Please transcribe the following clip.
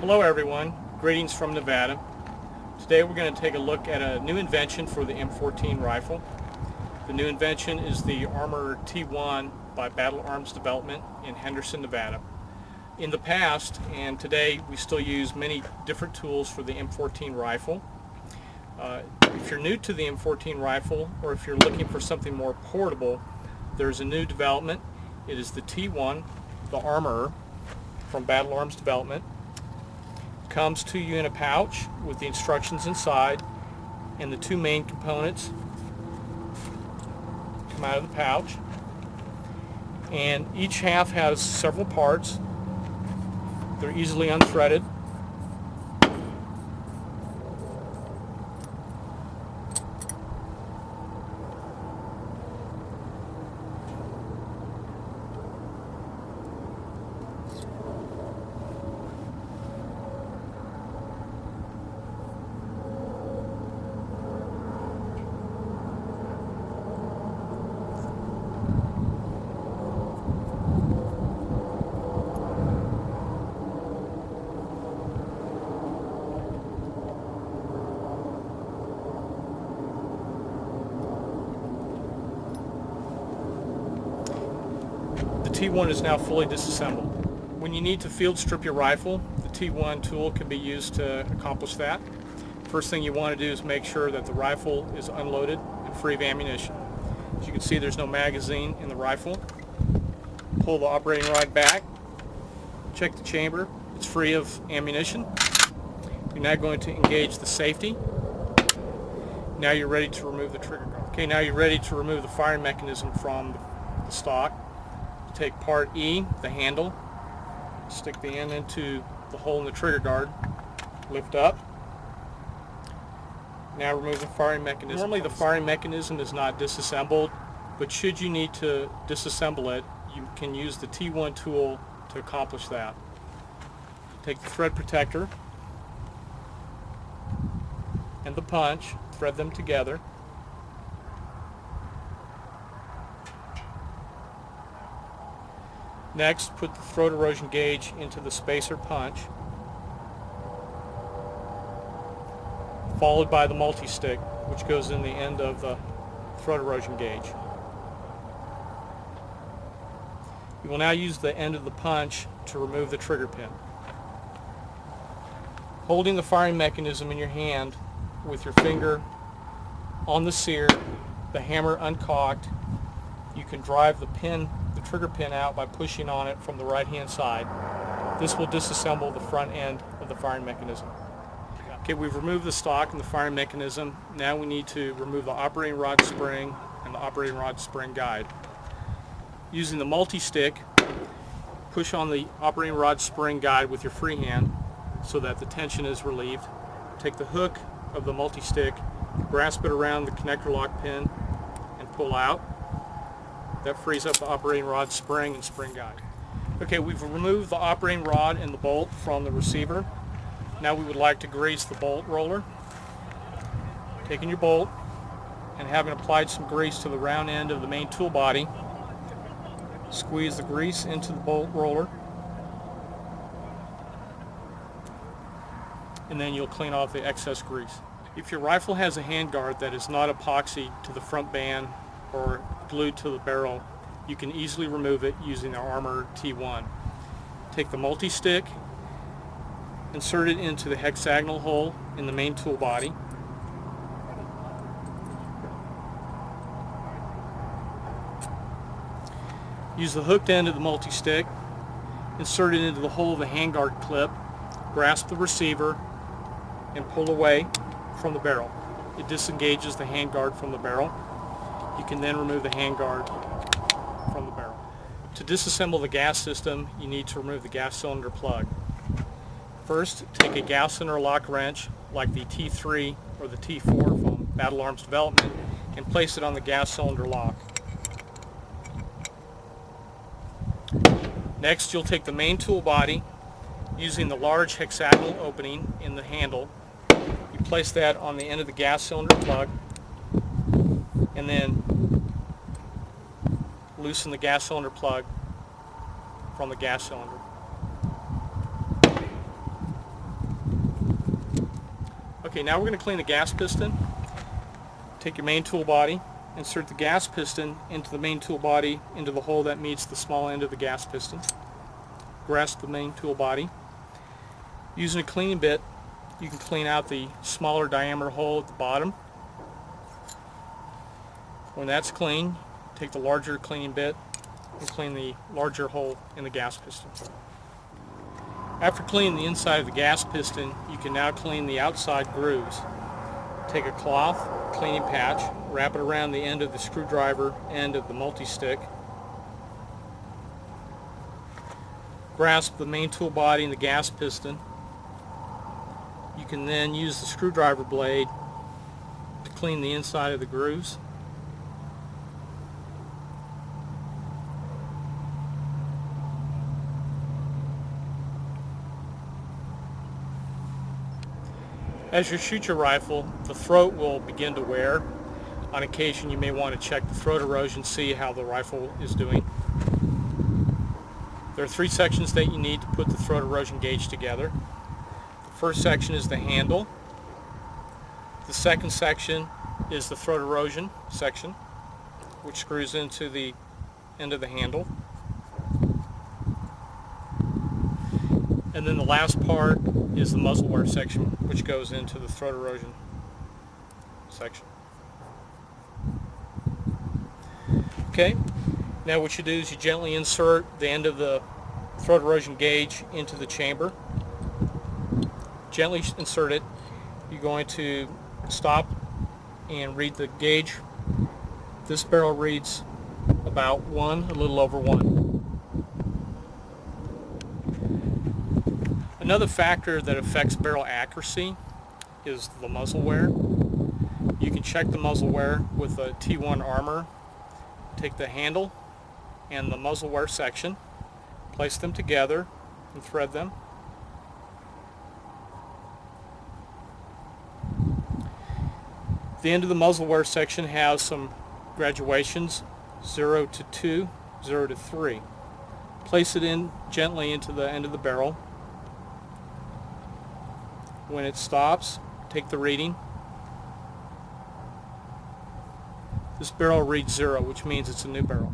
Hello everyone, greetings from Nevada. Today we're going to take a look at a new invention for the M14 rifle. The new invention is the Armor T1 by Battle Arms Development in Henderson, Nevada. In the past and today we still use many different tools for the M14 rifle. If you're new to the M14 rifle or if you're looking for something more portable, there's a new development. It is the T1, the Armorer from Battle Arms Development. Comes to you in a pouch with the instructions inside, and the two main components come out of the pouch, and each half has several parts. They're easily unthreaded. The T1 is now fully disassembled. When you need to field strip your rifle, the T1 tool can be used to accomplish that. First thing you want to do is make sure that the rifle is unloaded and free of ammunition. As you can see, there's no magazine in the rifle. Pull the operating rod back, check the chamber, it's free of ammunition. You're now going to engage the safety. Now you're ready to remove the trigger guard. Okay, now you're ready to remove the firing mechanism from the stock. Take part E, the handle, stick the end into the hole in the trigger guard, lift up. Now remove the firing mechanism. Normally the firing mechanism is not disassembled, but should you need to disassemble it, you can use the T1 tool to accomplish that. Take the thread protector and the punch, thread them together. Next, put the throat erosion gauge into the spacer punch, followed by the multi-stick, which goes in the end of the throat erosion gauge. You will now use the end of the punch to remove the trigger pin. Holding the firing mechanism in your hand with your finger on the sear, the hammer uncocked, you can drive the trigger pin out by pushing on it from the right hand side. This will disassemble the front end of the firing mechanism. Okay, we've removed the stock and the firing mechanism. Now we need to remove the operating rod spring and the operating rod spring guide. Using the multi-stick, push on the operating rod spring guide with your free hand so that the tension is relieved. Take the hook of the multi-stick, grasp it around the connector lock pin and pull out. That frees up the operating rod spring and spring guide. Okay, we've removed the operating rod and the bolt from the receiver. Now we would like to grease the bolt roller. Taking your bolt and having applied some grease to the round end of the main tool body, squeeze the grease into the bolt roller, and then you'll clean off the excess grease. If your rifle has a handguard that is not epoxy to the front band or glued to the barrel, you can easily remove it using the Armor T1. Take the multi-stick, insert it into the hexagonal hole in the main tool body. Use the hooked end of the multi-stick, insert it into the hole of the handguard clip, grasp the receiver, and pull away from the barrel. It disengages the handguard from the barrel. You can then remove the handguard from the barrel. To disassemble the gas system, you need to remove the gas cylinder plug. First, take a gas cylinder lock wrench like the T3 or the T4 from Battle Arms Development and place it on the gas cylinder lock. Next, you'll take the main tool body using the large hexagonal opening in the handle. You place that on the end of the gas cylinder plug and then loosen the gas cylinder plug from the gas cylinder. Okay, now we're going to clean the gas piston. Take your main tool body, insert the gas piston into the main tool body into the hole that meets the small end of the gas piston. Grasp the main tool body. Using a cleaning bit, you can clean out the smaller diameter hole at the bottom. When that's clean, take the larger cleaning bit and clean the larger hole in the gas piston. After cleaning the inside of the gas piston, you can now clean the outside grooves. Take a cloth, cleaning patch, wrap it around the end of the screwdriver end of the multi-stick. Grasp the main tool body and the gas piston. You can then use the screwdriver blade to clean the inside of the grooves. As you shoot your rifle, the throat will begin to wear. On occasion, you may want to check the throat erosion, see how the rifle is doing. There are 3 sections that you need to put the throat erosion gauge together. The first section is the handle. The second section is the throat erosion section, which screws into the end of the handle. And then the last part is the muzzle wear section, which goes into the throat erosion section. Okay, now what you do is you gently insert the end of the throat erosion gauge into the chamber. Gently insert it. You're going to stop and read the gauge. This barrel reads about 1, a little over 1. Another factor that affects barrel accuracy is the muzzle wear. You can check the muzzle wear with a T1 armor. Take the handle and the muzzle wear section, place them together and thread them. The end of the muzzle wear section has some graduations, 0 to 2, 0 to 3. Place it in gently into the end of the barrel. When it stops, take the reading. This barrel reads 0, which means it's a new barrel.